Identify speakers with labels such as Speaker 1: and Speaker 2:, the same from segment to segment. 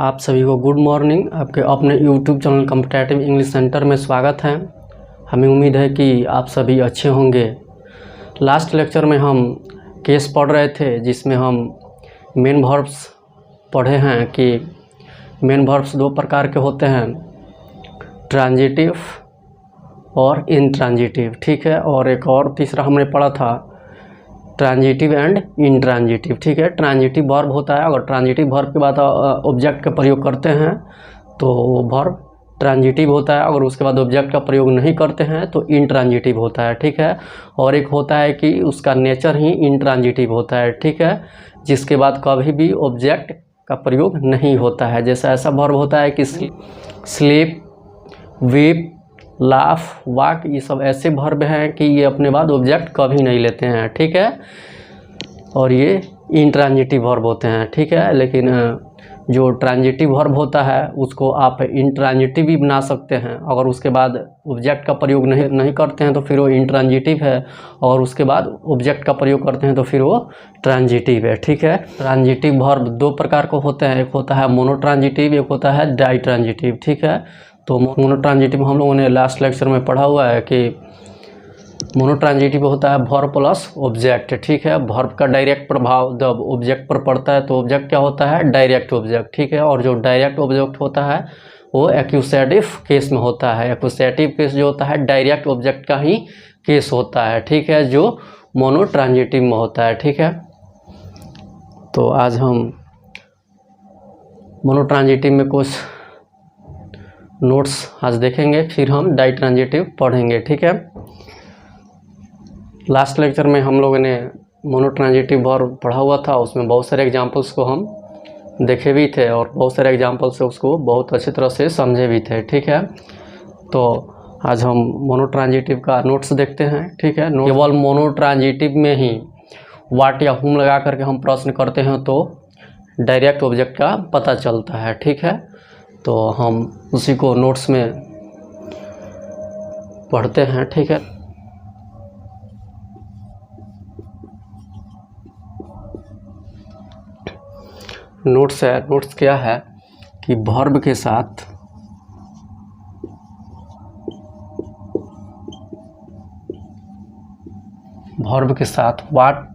Speaker 1: आप सभी को गुड मॉर्निंग। आपके अपने YouTube channel competitive English centre में स्वागत है। हमें उम्मीद है कि आप सभी अच्छे होंगे। लास्ट लेक्चर में हम केस पढ़ रहे थे जिसमें हम मेन वर्ब्स पढ़े हैं कि मेन वर्ब्स दो प्रकार के होते हैं, ट्रांजिटिव और इनट्रांजिटिव, ठीक है। और एक और तीसरा हमने पढ़ा था ट्रांजिटिव एंड इनट्रांजिटिव, ठीक है। ट्रांजिटिव वर्ब होता है, अगर ट्रांजिटिव वर्ब के बाद ऑब्जेक्ट का प्रयोग करते हैं तो वर्ब ट्रांजिटिव होता है, अगर उसके बाद ऑब्जेक्ट का प्रयोग नहीं करते हैं तो इनट्रांजिटिव होता है, ठीक है। और एक होता है कि उसका नेचर ही इनट्रांजिटिव होता है, ठीक है, जिसके बाद कभी भी ऑब्जेक्ट का प्रयोग नहीं होता है। जैसा ऐसा वर्ब होता है कि स्लीप, वीप, लाफ, वाक, ये सब ऐसे वर्ब हैं कि ये अपने बाद ऑब्जेक्ट कभी नहीं लेते हैं, ठीक है। और ये इनट्रांजिटिव वर्ब होते हैं, ठीक है। लेकिन जो ट्रांजिटिव वर्ब होता है उसको आप इनट्रांजिटिव भी बना सकते हैं, अगर उसके बाद ऑब्जेक्ट का प्रयोग नहीं करते हैं तो फिर वो इनट्रांजिटिव है, और उसके बाद ऑब्जेक्ट का प्रयोग करते हैं तो फिर वो ट्रांजिटिव है, ठीक है। ट्रांजिटिव वर्ब दो प्रकार को होते हैं, एक होता है मोनोट्रांजिटिव, एक होता है डाइट्रांजिटिव, ठीक है। तो मोनोट्रांजिटिव हम लोगों ने लास्ट लेक्चर में पढ़ा हुआ है कि मोनोट्रांजिटिव होता है वर्ब प्लस ऑब्जेक्ट, ठीक है। वर्ब का डायरेक्ट प्रभाव जब ऑब्जेक्ट पर पड़ता है तो ऑब्जेक्ट क्या होता है, डायरेक्ट ऑब्जेक्ट, ठीक है। और जो डायरेक्ट ऑब्जेक्ट होता है वो एक्यूसेटिव केस में होता है। एक्यूसेटिव केस जो होता है डायरेक्ट ऑब्जेक्ट का ही केस होता है, ठीक है, जो मोनोट्रांजिटिव में होता है, ठीक है। तो आज हम मोनोट्रांजिटिव में कुछ नोट्स आज देखेंगे, फिर हम डाइट्रांजिटिव पढ़ेंगे, ठीक है। लास्ट लेक्चर में हम लोगों ने मोनोट्रांजिटिव वर्ब पढ़ा हुआ था, उसमें बहुत सारे एग्जांपल्स को हम देखे भी थे और बहुत सारे एग्जांपल से उसको बहुत अच्छी तरह से समझे भी थे, ठीक है। तो आज हम मोनोट्रांजिटिव का नोट्स देखते हैं, ठीक है। केवल मोनोट्रांजिटिव में ही वाट या हुम लगा करके हम प्रश्न करते हैं तो डायरेक्ट ऑब्जेक्ट का पता चलता है, ठीक है। तो हम उसी को नोट्स में पढ़ते हैं, ठीक है। नोट्स है, नोट्स क्या है कि वर्ब के साथ वाट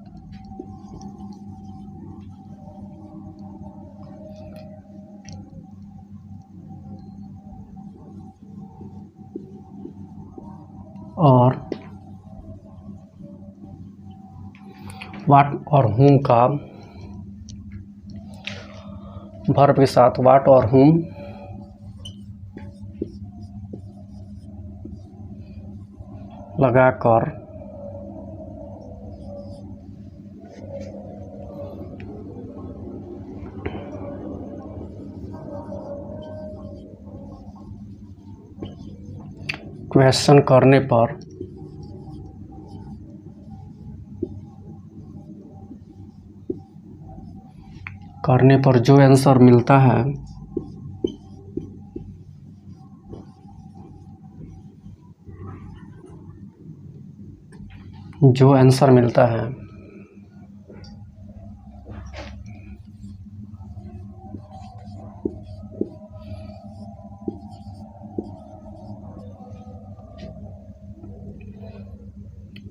Speaker 1: और हुम का, वर्ब के साथ वाट और हुम लगाकर क्वेश्चन करने पर जो आंसर मिलता है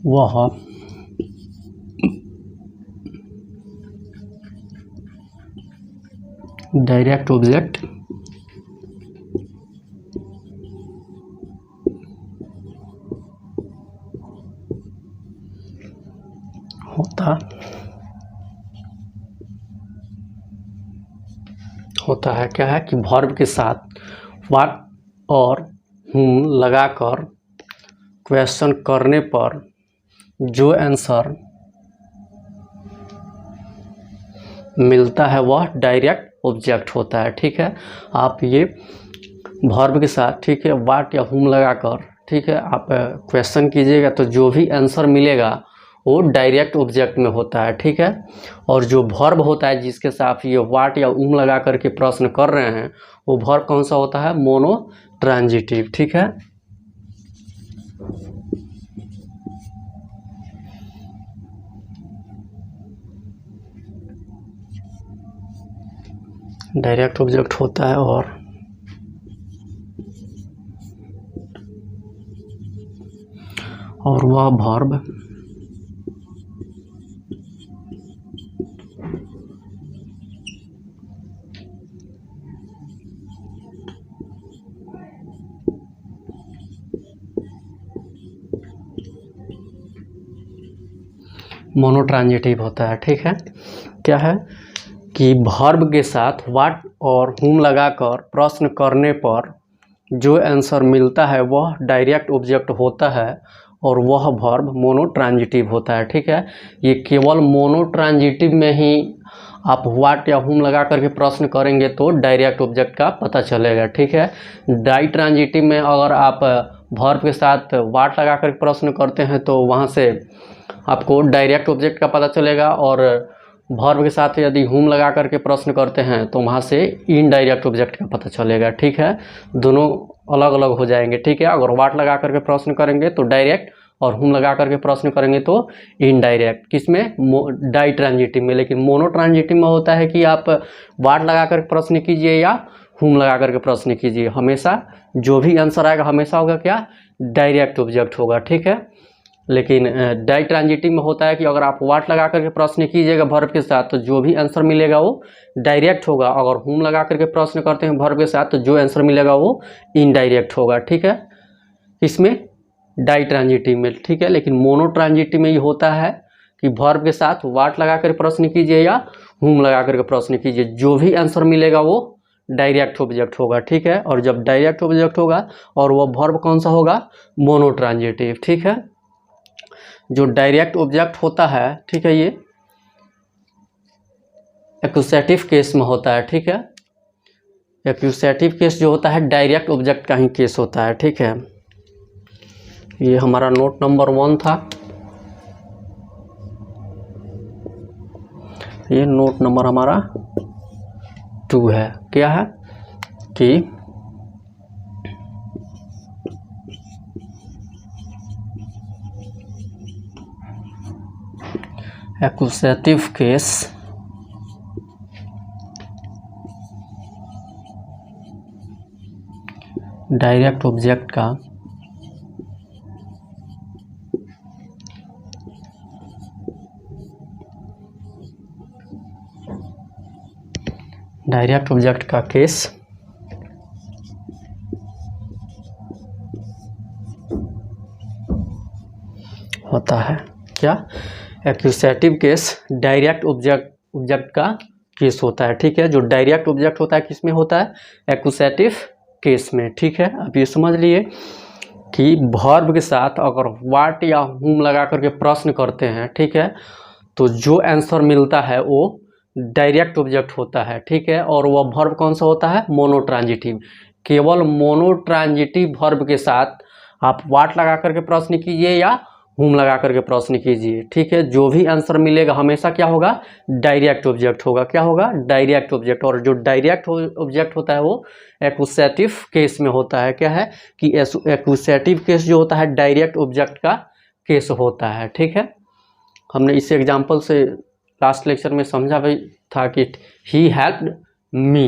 Speaker 1: वह डायरेक्ट ऑब्जेक्ट होता है। क्या है कि वर्ब के साथ व्हाट और हुम लगाकर क्वेश्चन करने पर जो आंसर मिलता है वह डायरेक्ट ऑब्जेक्ट होता है, ठीक है। आप ये वर्ब के साथ, ठीक है, व्हाट या हुम लगाकर, ठीक है, आप क्वेश्चन कीजिएगा तो जो भी आंसर मिलेगा वो डायरेक्ट ऑब्जेक्ट में होता है, ठीक है। और जो वर्ब होता है जिसके साथ ये व्हाट या हुम लगा करके प्रश्न कर रहे हैं वो वर्ब कौन सा होता है, मोनोट्रांजिटिव, ठीक है। डायरेक्ट ऑब्जेक्ट होता है और वह वर्ब मोनोट्रांजिटिव होता है। ठीक है, क्या है कि वर्ब के साथ व्हाट और whom लगाकर प्रश्न करने पर जो आंसर मिलता है वह डायरेक्ट ऑब्जेक्ट होता है और वह वर्ब मोनोट्रांजिटिव होता है। ठीक है, ये केवल मोनोट्रांजिटिव में ही आप व्हाट या whom लगा करके प्रश्न करेंगे तो डायरेक्ट ऑब्जेक्ट का पता चलेगा। ठीक है, डाई ट्रांजिटिव में अगर आप वर्ब के साथ व्हाट लगा कर प्रश्न करते हैं तो वहाँ से आपको डायरेक्ट ऑब्जेक्ट का पता चलेगा, और वर्ब के साथ यदि whom लगा करके प्रश्न करते हैं तो वहाँ से इनडायरेक्ट ऑब्जेक्ट का पता चलेगा। ठीक है, दोनों अलग अलग हो जाएंगे। ठीक है, अगर व्हाट लगा करके प्रश्न करेंगे तो डायरेक्ट, और whom लगा करके प्रश्न करेंगे तो इनडायरेक्ट। किसमें? डाई ट्रांजिटिव में। लेकिन मोनो ट्रांजिटिव में होता है कि आप व्हाट लगा करके प्रश्न कीजिए या whom लगा करके प्रश्न कीजिए, हमेशा जो भी आंसर आएगा हमेशा होगा क्या? डायरेक्ट ऑब्जेक्ट होगा। ठीक है, लेकिन डाई ट्रांजिटिव में होता है कि अगर आप व्हाट लगा करके प्रश्न कीजिएगा वर्ब के साथ तो जो भी आंसर मिलेगा वो डायरेक्ट होगा। अगर whom लगा करके प्रश्न करते हैं वर्ब के साथ तो जो आंसर मिलेगा वो इनडायरेक्ट होगा। ठीक है, इसमें डाई ट्रांजिटिव में। ठीक है, लेकिन मोनो ट्रांजिटिव में ये होता है कि वर्ब के साथ व्हाट लगा कर प्रश्न कीजिए या whom लगा करके प्रश्न कीजिए, जो भी आंसर मिलेगा वो डायरेक्ट ऑब्जेक्ट होगा। ठीक है, और जब डायरेक्ट ऑब्जेक्ट होगा और वो वर्ब कौन सा होगा? Mono transitive. ठीक है, जो डायरेक्ट ऑब्जेक्ट होता है, ठीक है, ये एक्यूसेटिव केस में होता है। ठीक है, एक्यूसेटिव केस जो होता है डायरेक्ट ऑब्जेक्ट का ही केस होता है। ठीक है, ये हमारा नोट नंबर 1 था, ये नोट नंबर हमारा 2 है। क्या है कि एक्यूसेटिव केस डायरेक्ट ऑब्जेक्ट का केस होता है। क्या? एक्यूसेटिव केस डायरेक्ट ऑब्जेक्ट का केस होता है। ठीक है, जो डायरेक्ट ऑब्जेक्ट होता है किस में होता है? एक्यूसेटिव केस में। ठीक है, अब ये समझ लिए कि वर्ब के साथ अगर व्हाट या whom लगा करके प्रश्न करते हैं, ठीक है, तो जो आंसर मिलता है वो डायरेक्ट ऑब्जेक्ट होता है। ठीक है, और वह वर्ब कौन सा होता है? Mono transitive. केवल मोनो ट्रांजिटिव वर्ब के साथ आप व्हाट लगा करके प्रश्न कीजिए या whom लगा करके प्रश्न कीजिए, ठीक है, जो भी आंसर मिलेगा हमेशा क्या होगा? डायरेक्ट ऑब्जेक्ट होगा। क्या होगा? Direct object. और जो डायरेक्ट ऑब्जेक्ट होता है वो एक्यूसेटिव केस में होता है। क्या है कि एक्यूसेटिव केस जो होता है डायरेक्ट ऑब्जेक्ट का केस होता है। ठीक है, हमने इस एग्जाम्पल से लास्ट लेक्चर में समझा भी था कि ही हेल्प्ड मी।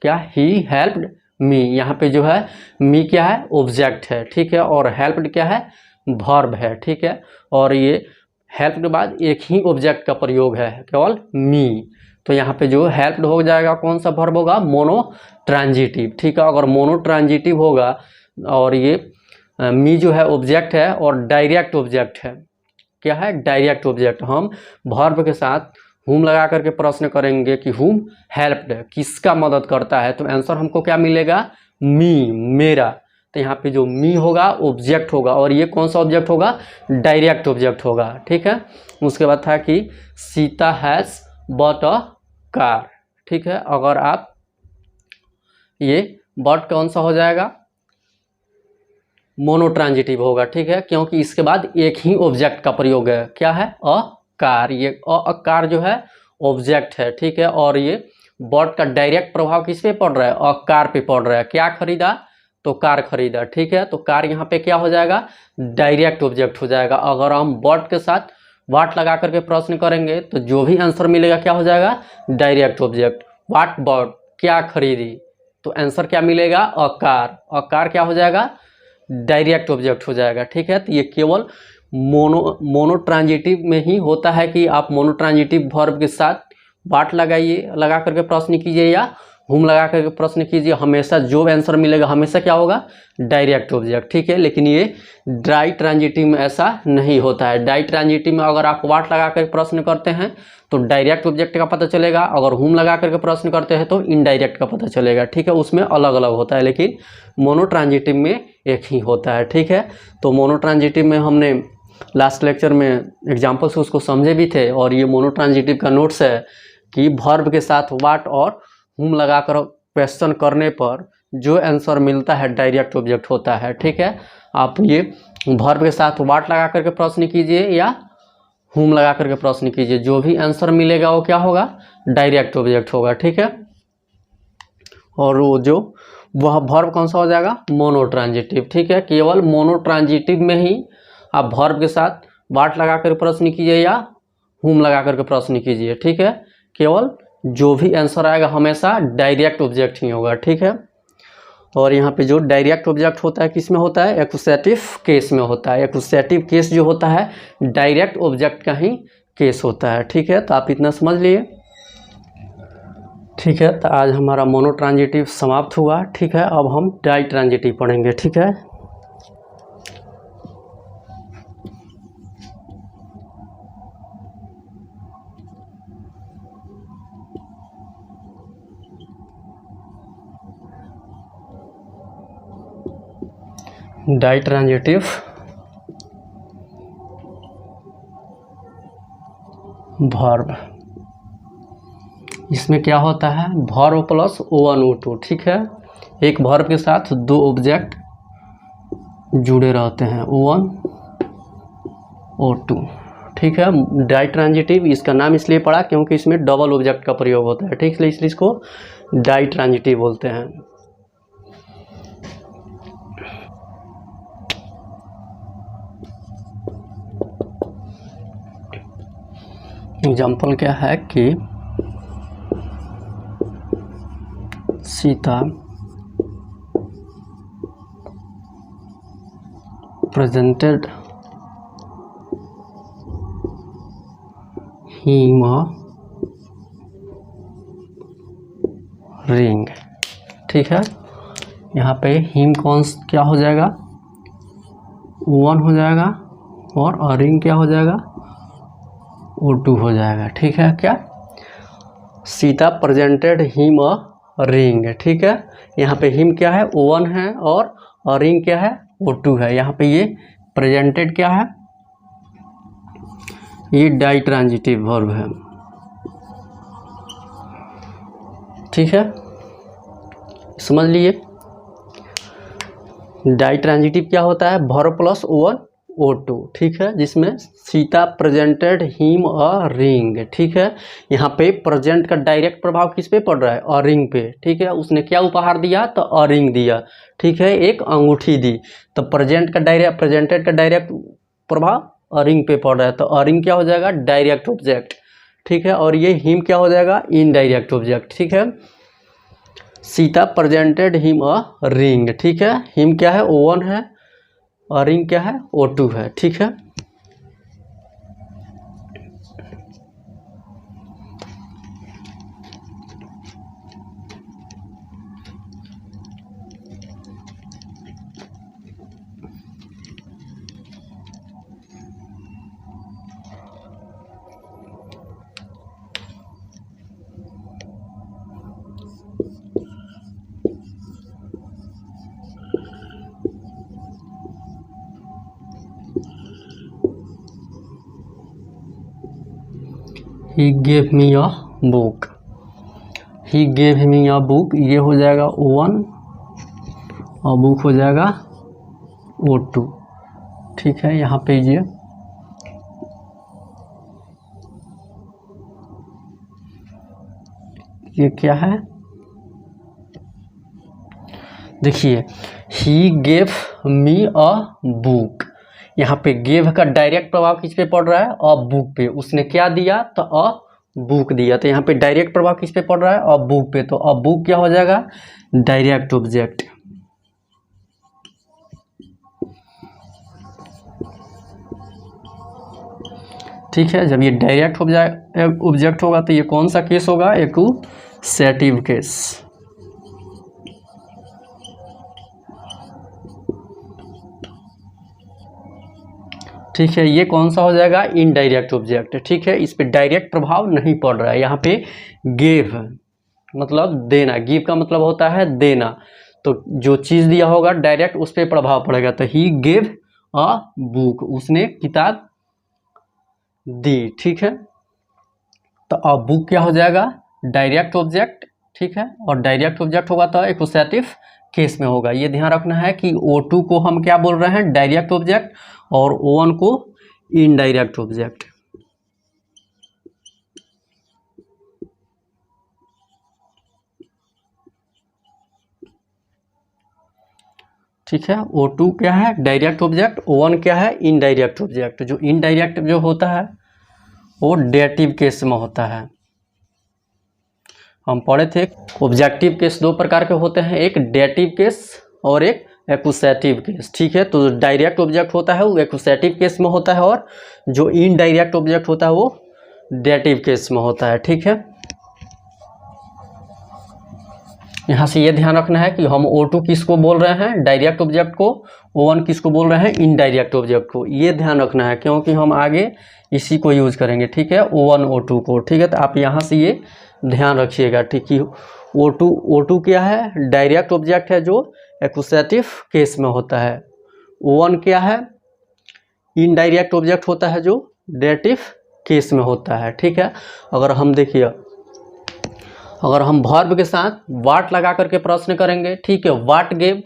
Speaker 1: क्या? He helped me. यहाँ पे जो है मी क्या है? ऑब्जेक्ट है। ठीक है, और हेल्प्ड क्या है? वर्ब है। ठीक है, और ये हेल्प के बाद एक ही ऑब्जेक्ट का प्रयोग है, केवल मी। तो यहाँ पे जो हेल्प्ड हो जाएगा कौन सा वर्ब होगा? Mono transitive. ठीक है, अगर मोनो ट्रांजिटिव होगा और ये मी जो है ऑब्जेक्ट है और डायरेक्ट ऑब्जेक्ट है। क्या है? Direct object. हम वर्ब के साथ whom लगा करके प्रश्न करेंगे कि whom हेल्प्ड, किसका मदद करता है, तो आंसर हमको क्या मिलेगा? मी, मेरा। तो यहाँ पे जो मी होगा ऑब्जेक्ट होगा, और ये कौन सा ऑब्जेक्ट होगा? डायरेक्ट ऑब्जेक्ट होगा। ठीक है, उसके बाद था कि Sita has bought a car. ठीक है, अगर आप ये बॉट कौन सा हो जाएगा? मोनो ट्रांजिटिव होगा। ठीक है, क्योंकि इसके बाद एक ही ऑब्जेक्ट का प्रयोग है। क्या है? A car. ये अ कार जो है ऑब्जेक्ट है। ठीक है, और ये बॉट का डायरेक्ट प्रभाव किस पे पड़ रहा है? अ कार पे पड़ रहा है। क्या खरीदा? तो कार खरीदा। ठीक है, तो कार यहाँ पे क्या हो जाएगा? डायरेक्ट ऑब्जेक्ट हो जाएगा। अगर हम बॉट के साथ व्हाट लगा करके प्रश्न करेंगे तो जो भी आंसर मिलेगा क्या हो जाएगा? Direct object. व्हाट बॉट, क्या खरीदी, तो आंसर क्या मिलेगा, अ कार। अ कार क्या हो जाएगा, डायरेक्ट ऑब्जेक्ट हो जाएगा। ठीक है, तो ये केवल मोनोट्रांजिटिव में ही होता है कि आप मोनोट्रांजिटिव वर्ब के साथ वाट लगा करके प्रश्न कीजिए या हुम लगा करके प्रश्न कीजिए, हमेशा जो आंसर मिलेगा हमेशा क्या होगा, डायरेक्ट ऑब्जेक्ट। ठीक है, लेकिन ये ड्राई ट्रांजिटिव में ऐसा नहीं होता है। ड्राई ट्रांजिटिव में अगर आप वाट लगा कर प्रश्न करते हैं तो डायरेक्ट ऑब्जेक्ट का पता चलेगा, अगर हुम लगा करके प्रश्न करते हैं तो इनडायरेक्ट का पता चलेगा। ठीक है, उसमें अलग अलग होता है, लेकिन मोनोट्रांजिटिव में एक ही होता है। ठीक है, तो मोनोट्रांजिटिव में हमने लास्ट लेक्चर में एग्जाम्पल से उसको समझे भी थे, और ये मोनोट्रांजिटिव का नोट्स है कि वर्ब के साथ वाट और हुम लगाकर क्वेश्चन करने पर जो आंसर मिलता है डायरेक्ट ऑब्जेक्ट होता है। ठीक है, आप ये वर्ब के साथ वाट लगा करके प्रश्न कीजिए या हुम लगा करके प्रश्न कीजिए, जो भी आंसर मिलेगा वो क्या होगा, डायरेक्ट ऑब्जेक्ट होगा। ठीक है, और वो जो वह वर्ब कौन सा हो जाएगा, मोनोट्रांजिटिव। ठीक है, केवल मोनोट्रांजिटिव में ही आप वर्ब के साथ वाट लगा कर प्रश्न कीजिए या हुम लगा करके प्रश्न कीजिए। ठीक है, केवल जो भी आंसर आएगा हमेशा डायरेक्ट ऑब्जेक्ट ही होगा। ठीक है, और यहाँ पे जो डायरेक्ट ऑब्जेक्ट होता है किस में होता है, एक्यूसेटिव केस में होता है। एक्यूसेटिव केस जो होता है डायरेक्ट ऑब्जेक्ट का ही केस होता है। ठीक है, तो आप इतना समझ लिए। ठीक है, तो आज हमारा मोनोट्रांजिटिव समाप्त हुआ। ठीक है, अब हम डाई ट्रांजिटिव पढ़ेंगे। ठीक है, डाई ट्रांजिटिव वर्ब, इसमें क्या होता है, वर्ब प्लस O1 O2। ठीक है, एक वर्ब के साथ दो ऑब्जेक्ट जुड़े रहते हैं, O1 O2। ठीक है, डाई ट्रांजिटिव इसका नाम इसलिए पड़ा क्योंकि इसमें डबल ऑब्जेक्ट का प्रयोग होता है। ठीक है, इसलिए इसको डाई ट्रांजिटिव बोलते हैं। एग्जाम्पल क्या है कि Sita presented him a ring. ठीक है, यहाँ पे हिम कौन क्या हो जाएगा, O1 हो जाएगा, और अ रिंग क्या हो जाएगा, O2 हो जाएगा। ठीक है, क्या Sita presented him a ring. ठीक है, यहाँ पे हिम क्या है, O1 है, और अ रिंग क्या है, O2 है। यहाँ पे ये प्रेजेंटेड क्या है, ये डाई ट्रांजिटिव वर्ब है। ठीक है, समझ लिए। डाई ट्रांजिटिव क्या होता है, वर्ब प्लस O1 O2। ठीक है, जिसमें Sita presented him a ring. ठीक है, यहाँ पे प्रेजेंट का डायरेक्ट प्रभाव किस पे पड़ रहा है, अ रिंग पे। ठीक है, उसने क्या उपहार दिया, तो अ रिंग दिया। ठीक है, एक अंगूठी दी, तो प्रेजेंटेड का डायरेक्ट प्रभाव अ रिंग पे पड़ रहा है, तो अ रिंग क्या हो जाएगा, डायरेक्ट ऑब्जेक्ट। ठीक है, और ये हिम क्या हो जाएगा, इनडायरेक्ट ऑब्जेक्ट। ठीक है, Sita presented him a ring. ठीक है, हिम क्या है, O1 है, और रिंग क्या है, O2 है। ठीक है, he gave me a book। he gave me a book, ये हो जाएगा O1 और बुक हो जाएगा O2। ठीक है, यहाँ पे ये क्या है, देखिए he gave me a book। यहाँ पे गेव का डायरेक्ट प्रभाव किस पे पड़ रहा है, अ बुक पे। उसने क्या दिया, तो अ बुक दिया, तो यहाँ पे डायरेक्ट प्रभाव किस पे पड़ रहा है? अब बुक पे। तो अब बुक क्या हो जाएगा? Direct object. ठीक है, जब ये डायरेक्ट ऑब्जेक्ट होगा तो ये कौन सा केस होगा? एक्यूसेटिव केस। ठीक है, ये कौन सा हो जाएगा? Indirect object. ठीक है, इस पे डायरेक्ट प्रभाव नहीं पड़ रहा है। यहाँ पे गेव मतलब देना, गिव का मतलब होता है देना, तो जो चीज दिया होगा डायरेक्ट उस पर प्रभाव पड़ेगा। तो ही गेव अ बुक, उसने किताब दी। ठीक है, तो अब बुक क्या हो जाएगा? Direct object. ठीक है, और डायरेक्ट ऑब्जेक्ट होगा तो एक्यूसेटिव केस में होगा। ये ध्यान रखना है कि O2 को हम क्या बोल रहे हैं? डायरेक्ट ऑब्जेक्ट, और O1 को इनडायरेक्ट ऑब्जेक्ट। ठीक है, O2 क्या है? Direct object. O1 क्या है? Indirect object. जो इनडायरेक्ट जो होता है वो डेटिव केस में होता है। हम पढ़े थे ऑब्जेक्टिव केस दो प्रकार के होते हैं, एक डेटिव केस और एक एक्यूसेटिव केस। ठीक है, तो डायरेक्ट ऑब्जेक्ट होता है वो एक्यूसेटिव केस में होता है, और जो इनडायरेक्ट ऑब्जेक्ट होता है वो डेटिव केस में होता है। ठीक है, यहाँ से ये ध्यान रखना है कि हम O2 किसको बोल रहे हैं? डायरेक्ट ऑब्जेक्ट को। O1 किसको बोल रहे हैं? इनडायरेक्ट ऑब्जेक्ट को। ये ध्यान रखना है क्योंकि हम आगे इसी को यूज करेंगे। ठीक है, O1 O2 को। ठीक है, तो आप यहाँ से ये ध्यान रखिएगा। ठीक है, O2 क्या है? डायरेक्ट ऑब्जेक्ट है जो एक्यूसेटिव केस में होता है। O1 क्या है? इनडायरेक्ट ऑब्जेक्ट होता है जो डेटिव केस में होता है। ठीक है, अगर हम देखिए, अगर हम वर्ब के साथ वाट लगा करके प्रश्न करेंगे, ठीक है, वाट गेव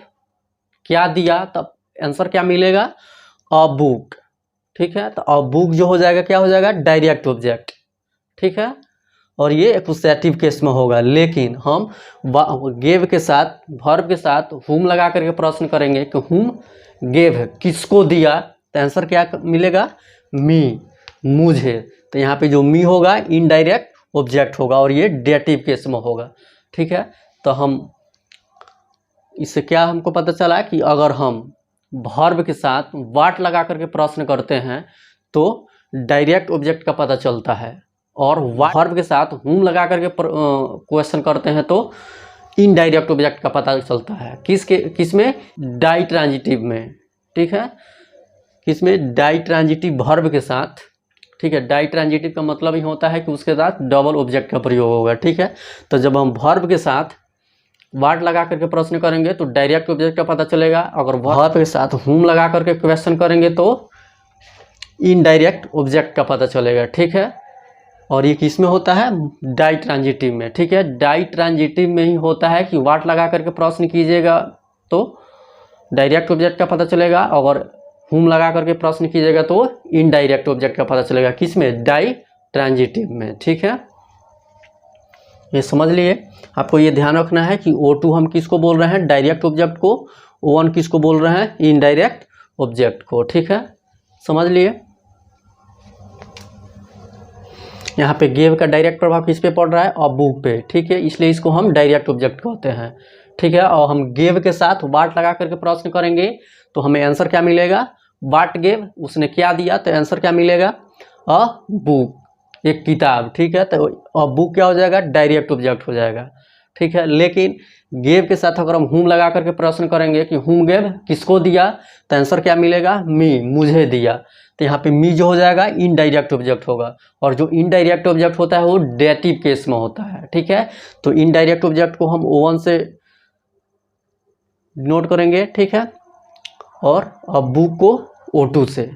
Speaker 1: क्या दिया, तब आंसर क्या मिलेगा? A book. ठीक है, तो अ बुक जो हो जाएगा क्या हो जाएगा? Direct object. ठीक है, और ये एक्यूसेटिव केस में होगा। लेकिन हम गेव के साथ वर्ब के साथ हुम लगा करके प्रश्न करेंगे कि हुम गेव किसको दिया, तो आंसर क्या मिलेगा? मी, मुझे। तो यहाँ पे जो मी होगा इनडायरेक्ट ऑब्जेक्ट होगा और ये डेटिव केस में होगा। ठीक है, तो हम इससे क्या हमको पता चला कि अगर हम वर्ब के साथ वाट लगा करके प्रश्न करते हैं तो डायरेक्ट ऑब्जेक्ट का पता चलता है, और वर्ब के साथ हुम लगा करके क्वेश्चन करते हैं तो इनडायरेक्ट ऑब्जेक्ट का पता चलता है। किसमें? डाई ट्रांजिटिव में। ठीक है, किसमें? डाई ट्रांजिटिव वर्ब के साथ। ठीक है, डाई ट्रांजिटिव का मतलब ही होता है कि उसके साथ डबल ऑब्जेक्ट का प्रयोग होगा। ठीक है, तो जब हम वर्ब के साथ वाट लगा करके प्रश्न करेंगे तो डायरेक्ट ऑब्जेक्ट का पता चलेगा, अगर वर्ब के साथ हुम लगा करके क्वेश्चन करेंगे तो इनडायरेक्ट ऑब्जेक्ट का पता चलेगा। ठीक है, और ये किस में होता है? डाई ट्रांजिटिव में। ठीक है, डाई ट्रांजिटिव में ही होता है कि वाट लगा करके प्रश्न कीजिएगा तो डायरेक्ट ऑब्जेक्ट का पता चलेगा, और हुम लगा करके प्रश्न कीजिएगा तो इनडायरेक्ट ऑब्जेक्ट का पता चलेगा। किस में? डाई ट्रांजिटिव में। ठीक है, ये समझ लिए। आपको ये ध्यान रखना है कि O2 हम किसको बोल रहे हैं? डायरेक्ट ऑब्जेक्ट को। O1 किसको बोल रहे हैं? इनडायरेक्ट ऑब्जेक्ट को। ठीक है, समझ लिए। यहाँ पे गेव का डायरेक्ट प्रभाव किस पे पड़ रहा है? अ बुक पे। ठीक है, इसलिए इसको हम डायरेक्ट ऑब्जेक्ट कहते हैं। ठीक है, और हम गेव के साथ वाट लगा करके प्रश्न करेंगे तो हमें आंसर क्या मिलेगा? वाट गेव, उसने क्या दिया, तो आंसर क्या मिलेगा? अ बुक, एक किताब। ठीक है, तो अ बुक क्या हो जाएगा? डायरेक्ट ऑब्जेक्ट हो जाएगा। ठीक है, लेकिन गेव के साथ अगर हम हुम लगा करके प्रश्न करेंगे कि हुम गेव किसको दिया, तो आंसर क्या मिलेगा? मी, मुझे दिया। तो यहाँ पे मी जो हो जाएगा इनडायरेक्ट ऑब्जेक्ट होगा, और जो इनडायरेक्ट ऑब्जेक्ट होता है वो डेटिव केस में होता है। ठीक है, तो इनडायरेक्ट ऑब्जेक्ट को हम O1 से नोट करेंगे। ठीक है, और अब बुक को O2 से।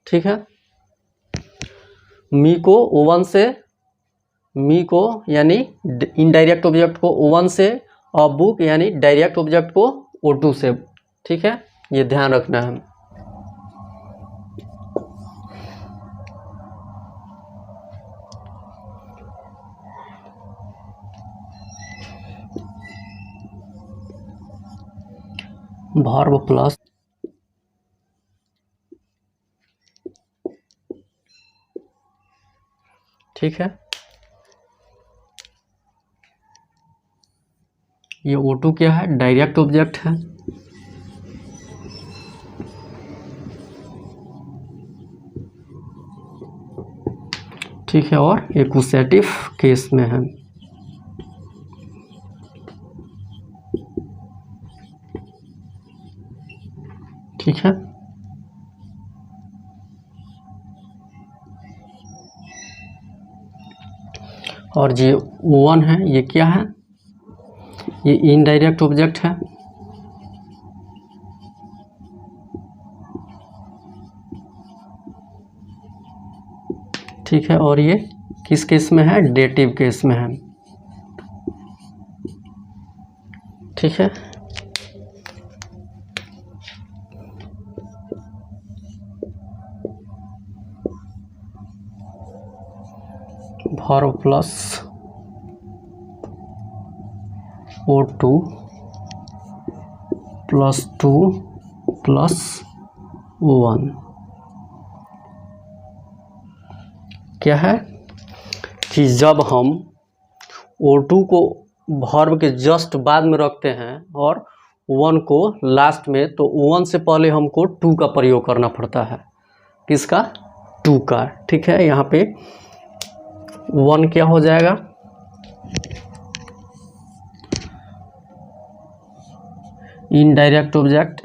Speaker 1: ठीक है, मी को O1 से, मी को यानी इनडायरेक्ट ऑब्जेक्ट को O1 से, और बुक यानी डायरेक्ट ऑब्जेक्ट को O2 से। ठीक है, ये ध्यान रखना है। वर्ब प्लस ठीक है। ये O2 क्या है? डायरेक्ट ऑब्जेक्ट है। ठीक है, और एक्यूसेटिव केस में है। ठीक है, और ये O1 है, ये क्या है? ये इनडायरेक्ट ऑब्जेक्ट है। ठीक है, और ये किस केस में है? डेटिव केस में है। ठीक है, verb plus O2 plus 2 plus O1 क्या है कि जब हम O2 को वर्ब के जस्ट बाद में रखते हैं और O1 को लास्ट में, तो O1 से पहले हमको 2 का प्रयोग करना पड़ता है। किसका? 2 का। ठीक है, यहाँ पे O1 क्या हो जाएगा? इनडायरेक्ट ऑब्जेक्ट,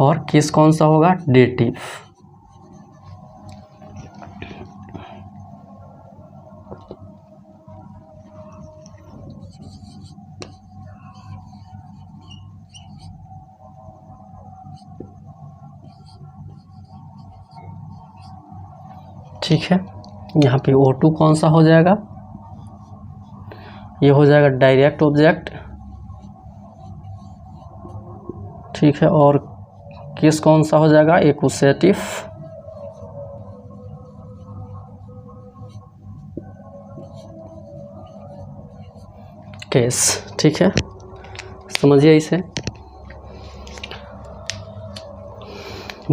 Speaker 1: और केस कौन सा होगा? डेटिव। ठीक है, यहाँ पे O2 कौन सा हो जाएगा? ये हो जाएगा डायरेक्ट ऑब्जेक्ट। ठीक है, और केस कौन सा हो जाएगा? एक्यूसेटिव केस। ठीक है, समझिए इसे।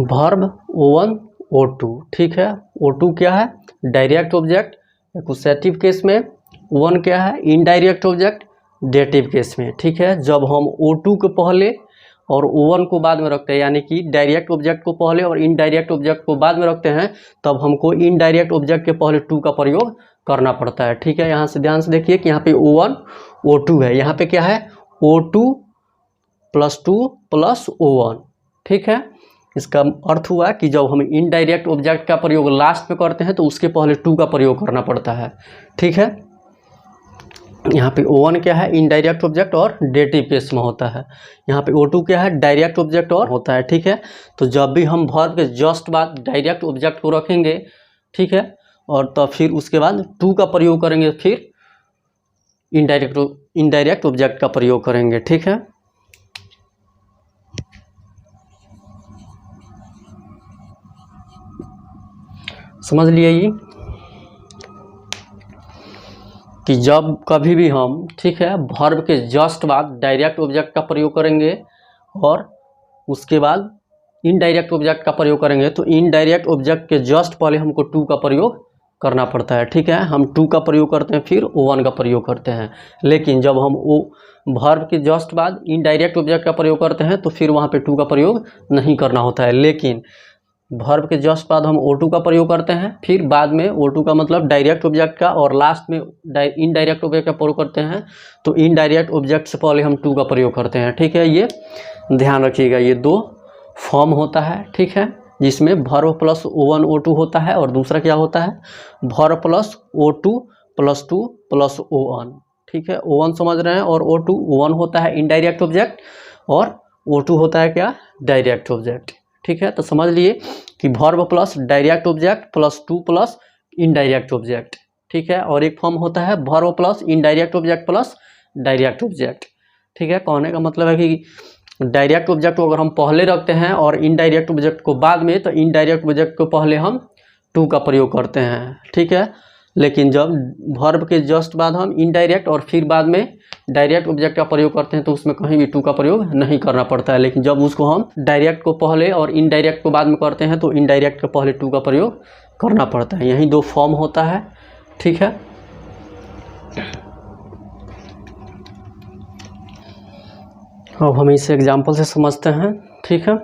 Speaker 1: Verb O1 O2। ठीक है, O2 क्या है? डायरेक्ट ऑब्जेक्ट एक्यूसेटिव केस में। O1 क्या है? इनडायरेक्ट ऑब्जेक्ट डेटिव केस में। ठीक है, जब हम O2 के पहले और O1 को बाद में रखते हैं, यानी कि डायरेक्ट ऑब्जेक्ट को पहले और इनडायरेक्ट ऑब्जेक्ट को बाद में रखते हैं, तब हमको इनडायरेक्ट ऑब्जेक्ट के पहले 2 का प्रयोग करना पड़ता है। ठीक है, यहाँ से ध्यान से देखिए कि यहाँ पे O1 O2 है, यहाँ पे क्या है? O2 plus 2 plus O1। ठीक है, इसका अर्थ हुआ कि जब हम इनडायरेक्ट ऑब्जेक्ट का प्रयोग लास्ट में करते हैं तो उसके पहले 2 का प्रयोग करना पड़ता है। ठीक है, यहाँ पे O1 क्या है? इनडायरेक्ट ऑब्जेक्ट और डेटिव केस में होता है। यहाँ पे O2 क्या है? डायरेक्ट ऑब्जेक्ट और होता है। ठीक है, तो जब भी हम वर्ब के जस्ट बाद डायरेक्ट ऑब्जेक्ट को रखेंगे, ठीक है, और तो फिर उसके बाद 2 का प्रयोग करेंगे, फिर इनडायरेक्ट ऑब्जेक्ट का प्रयोग करेंगे। ठीक है, समझ लिए ये कि जब कभी भी हम, ठीक है, वर्ब के जस्ट बाद डायरेक्ट ऑब्जेक्ट का प्रयोग करेंगे और उसके बाद इनडायरेक्ट ऑब्जेक्ट का प्रयोग करेंगे, तो इनडायरेक्ट ऑब्जेक्ट के जस्ट पहले हमको 2 का प्रयोग करना पड़ता है। ठीक है, हम 2 का प्रयोग करते हैं, फिर O1 का प्रयोग करते हैं। लेकिन जब हम वर्ब के जस्ट बाद इनडायरेक्ट ऑब्जेक्ट का प्रयोग करते हैं तो फिर वहाँ पे 2 का प्रयोग नहीं करना होता है। लेकिन वर्ब के जस्ट बाद हम O2 का प्रयोग करते हैं, फिर बाद में O2 का मतलब डायरेक्ट ऑब्जेक्ट का, और लास्ट में इनडायरेक्ट ऑब्जेक्ट का प्रयोग करते हैं, तो इनडायरेक्ट ऑब्जेक्ट से पहले हम 2 का प्रयोग करते हैं। ठीक है, ये ध्यान रखिएगा। ये 2 फॉर्म होता है। ठीक है, जिसमें वर्ब प्लस O1 O2 होता है, और दूसरा क्या होता है? Verb plus O2 plus 2 plus O1। ठीक है, O1 समझ रहे हैं, और O1 होता है इनडायरेक्ट ऑब्जेक्ट और O2 होता है क्या? Direct object. ठीक है, तो समझ लिए कि verb plus direct object plus 2 plus indirect object. ठीक है, और एक फॉर्म होता है verb plus indirect object plus direct object. ठीक है, कहने का मतलब है कि डायरेक्ट ऑब्जेक्ट को अगर हम पहले रखते हैं और इनडायरेक्ट ऑब्जेक्ट को बाद में, तो इनडायरेक्ट ऑब्जेक्ट को पहले हम 2 का प्रयोग करते हैं। ठीक है, लेकिन जब वर्ब के जस्ट बाद हम इनडायरेक्ट और फिर बाद में डायरेक्ट ऑब्जेक्ट का प्रयोग करते हैं तो उसमें कहीं भी टू का प्रयोग नहीं करना पड़ता है। लेकिन जब उसको हम डायरेक्ट को पहले और इनडायरेक्ट को बाद में करते हैं तो इनडायरेक्ट के पहले टू का प्रयोग करना पड़ता है। यही दो फॉर्म होता है, ठीक है। अब हम इसे एग्जाम्पल से समझते हैं, ठीक है।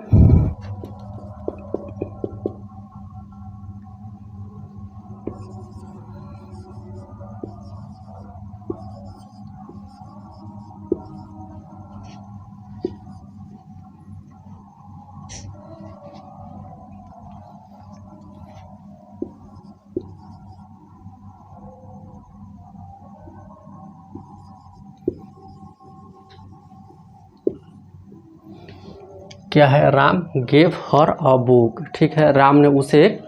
Speaker 1: क्या है, Ram gave her a book, ठीक है। राम ने उसे एक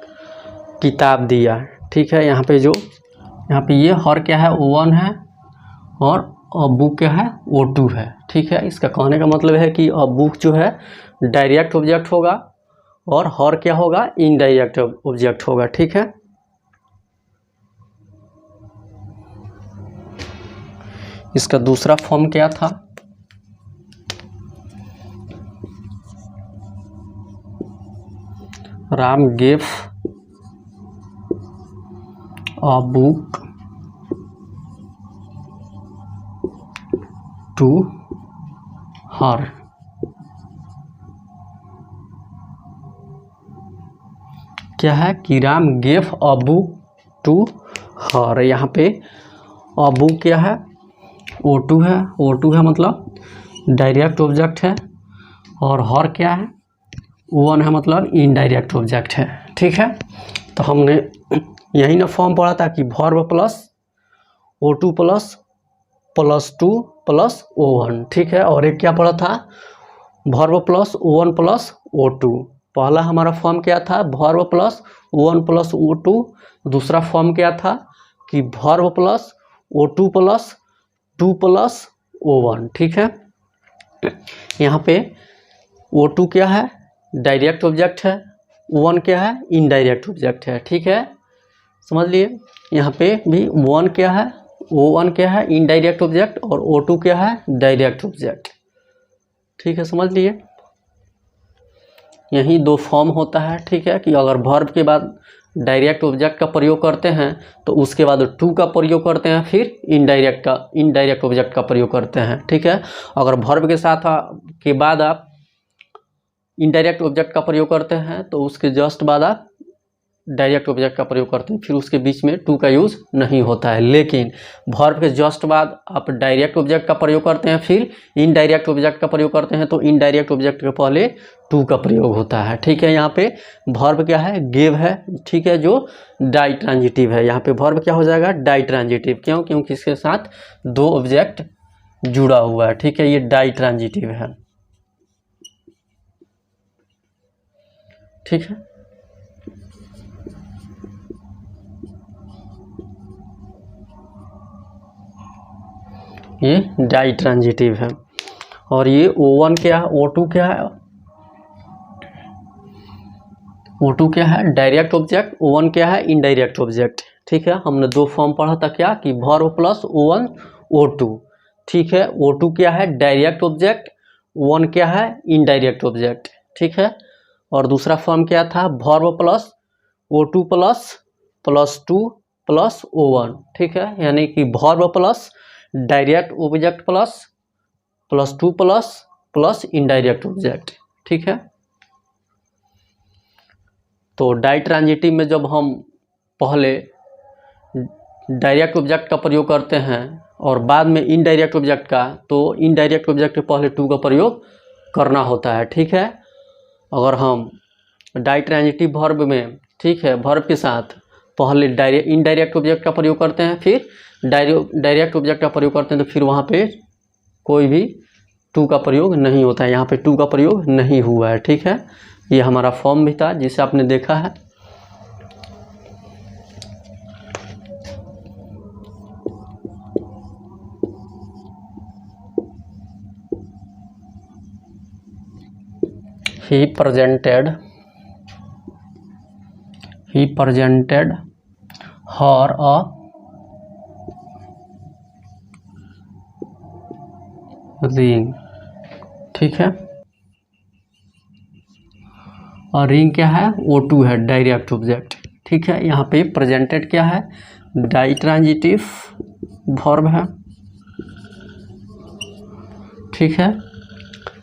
Speaker 1: किताब दिया, ठीक है। यहाँ पे ये हर क्या है, वन है, और अ बुक क्या है, ओ टू है, ठीक है। इसका कहने का मतलब है कि अ बुक जो है डायरेक्ट ऑब्जेक्ट होगा और हर क्या होगा, इनडायरेक्ट ऑब्जेक्ट होगा, ठीक है। इसका दूसरा फॉर्म क्या था, Ram gave a book to her, क्या है कि Ram gave a book to her. यहाँ पे अ बुक क्या है, ओ टू है, ओ टू है मतलब डायरेक्ट ऑब्जेक्ट है, और हर क्या है, वन है मतलब इनडायरेक्ट ऑब्जेक्ट है, ठीक है। तो हमने यही ना फॉर्म पढ़ा था कि verb plus O two plus two plus O one, ठीक है। और एक क्या पढ़ा था, verb plus O one plus O two. पहला हमारा फॉर्म क्या था, verb plus O one plus O two. दूसरा फॉर्म क्या था कि verb plus O two plus O one, ठीक है। यहाँ पे ओ टू क्या है, डायरेक्ट ऑब्जेक्ट है, वन क्या है, इनडायरेक्ट ऑब्जेक्ट है, ठीक है, समझ लिए। यहाँ पे भी वन क्या है, ओ वन क्या है, इनडायरेक्ट ऑब्जेक्ट, और ओ टू क्या है, डायरेक्ट ऑब्जेक्ट, ठीक है, समझ लिए। यही दो फॉर्म होता है, ठीक है, कि अगर वर्ब के बाद डायरेक्ट ऑब्जेक्ट का प्रयोग करते हैं तो उसके बाद टू का प्रयोग करते हैं, फिर इनडायरेक्ट ऑब्जेक्ट का प्रयोग करते हैं, ठीक है। अगर वर्ब के साथ के बाद आप इनडायरेक्ट ऑब्जेक्ट का प्रयोग करते हैं तो उसके जस्ट बाद आप डायरेक्ट ऑब्जेक्ट का प्रयोग करते हैं, फिर उसके बीच में टू का यूज़ नहीं होता है। लेकिन वर्ब के जस्ट बाद आप डायरेक्ट ऑब्जेक्ट का प्रयोग करते हैं, फिर इनडायरेक्ट ऑब्जेक्ट का प्रयोग करते हैं तो इनडायरेक्ट ऑब्जेक्ट के पहले टू का प्रयोग होता है, ठीक है। यहाँ पे वर्ब क्या है, गेव है, ठीक है, जो डाई ट्रांजिटिव है। यहाँ पे वर्ब क्या हो जाएगा, डाई ट्रांजिटिव। क्यों, क्योंकि इसके साथ दो ऑब्जेक्ट जुड़ा हुआ है, ठीक है, ये डाई ट्रांजिटिव है, ठीक है। ये डाई ट्रांजिटिव है। और ये O1 क्या है, O2 क्या है, O2 क्या है, डायरेक्ट ऑब्जेक्ट, O1 क्या है, इनडायरेक्ट ऑब्जेक्ट, ठीक है। हमने दो फॉर्म पढ़ा था, क्या कि वर्ब प्लस O1 O2, ठीक है। O2 क्या है, डायरेक्ट ऑब्जेक्ट, O1 क्या है, इनडायरेक्ट ऑब्जेक्ट, ठीक है। और दूसरा फॉर्म क्या था, verb plus O2 plus two plus O1, ठीक है। यानी कि verb plus direct object plus two plus indirect object, ठीक है। तो डाई ट्रांजिटिव में जब हम पहले डायरेक्ट ऑब्जेक्ट का प्रयोग करते हैं और बाद में इनडायरेक्ट ऑब्जेक्ट का, तो इनडायरेक्ट ऑब्जेक्ट के पहले टू का प्रयोग करना होता है, ठीक है। अगर हम डाई ट्रांजिटिव वर्ब में, ठीक है, वर्ब के साथ पहले इनडायरेक्ट ऑब्जेक्ट का प्रयोग करते हैं, फिर डायरेक्ट ऑब्जेक्ट का प्रयोग करते हैं, तो फिर वहाँ पे कोई भी टू का प्रयोग नहीं होता है। यहाँ पे टू का प्रयोग नहीं हुआ है, ठीक है। ये हमारा फॉर्म भी था जिसे आपने देखा है। He presented her a ring, ठीक है। और रिंग क्या है, O2 है, डायरेक्ट ऑब्जेक्ट, ठीक है। यहाँ पे प्रेजेंटेड क्या है, डाई ट्रांजिटिव वर्ब है, ठीक है।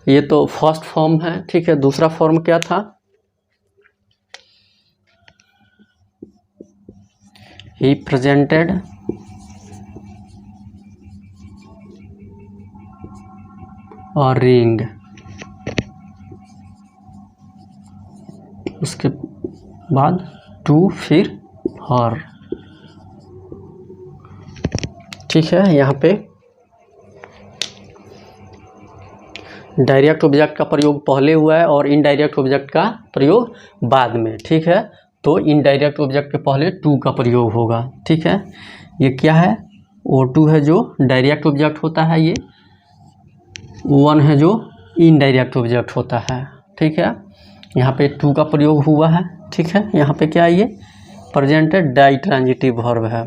Speaker 1: ये तो फर्स्ट फॉर्म है, ठीक है। दूसरा फॉर्म क्या था, ही प्रेजेंटेड और रिंग, उसके बाद टू, फिर हर, ठीक है। यहाँ पे डायरेक्ट ऑब्जेक्ट का प्रयोग पहले हुआ है और इनडायरेक्ट ऑब्जेक्ट का प्रयोग बाद में, ठीक है। तो इनडायरेक्ट ऑब्जेक्ट के पहले टू का प्रयोग होगा, ठीक है। ये क्या है, O2 है जो डायरेक्ट ऑब्जेक्ट होता है, ये O1 है जो इनडायरेक्ट ऑब्जेक्ट होता है, ठीक है। यहाँ पे टू का प्रयोग हुआ है, ठीक है। यहाँ पे क्या है, ये प्रेजेंटेड डाई ट्रांजिटिव वर्ब है,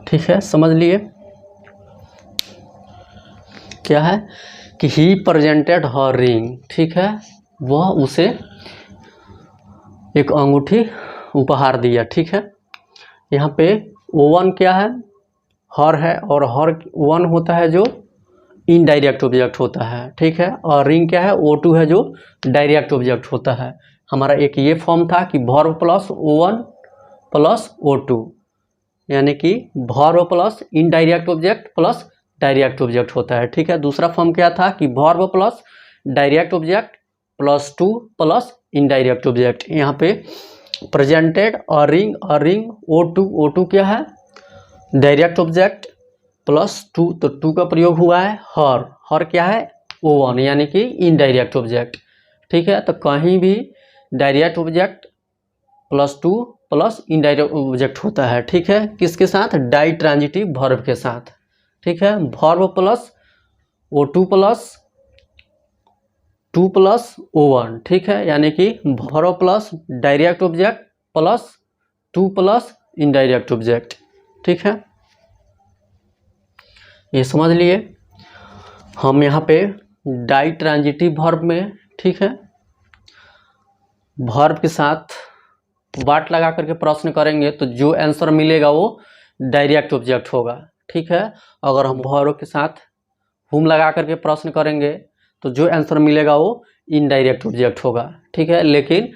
Speaker 1: ठीक है। समझ लिए क्या है कि ही प्रेजेंटेड हर रिंग, ठीक है। वह उसे एक अंगूठी उपहार दिया, ठीक है। यहाँ पे O1 क्या है, हर है, और हर वन होता है जो इनडायरेक्ट ऑब्जेक्ट होता है, ठीक है। और रिंग क्या है, O2 है जो डायरेक्ट ऑब्जेक्ट होता है। हमारा एक ये फॉर्म था कि verb plus O1 plus O2, यानी कि verb plus indirect object plus direct object होता है, ठीक है। दूसरा फॉर्म क्या था कि verb plus direct object plus two plus indirect object. यहाँ पे प्रेजेंटेड और रिंग O2 क्या है, डायरेक्ट ऑब्जेक्ट प्लस टू, तो टू का प्रयोग हुआ है, हर क्या है, O1 यानी कि इनडायरेक्ट ऑब्जेक्ट, ठीक है। तो कहीं भी direct object plus two plus indirect object होता है, ठीक है। किसके साथ, डाई ट्रांजिटिव वर्ब के साथ, ठीक है। Verb plus O2 plus two plus O1, ठीक है। यानी कि verb plus direct object plus two plus indirect object, ठीक है। ये समझ लिए। हम यहाँ पे डाई ट्रांजिटिव वर्ब में, ठीक है, वर्ब के साथ वाट लगा करके प्रश्न करेंगे तो जो आंसर मिलेगा वो डायरेक्ट ऑब्जेक्ट होगा, ठीक है। अगर हम वर्ब के साथ हुम लगा करके प्रश्न करेंगे तो जो आंसर मिलेगा वो इनडायरेक्ट ऑब्जेक्ट होगा, ठीक है। लेकिन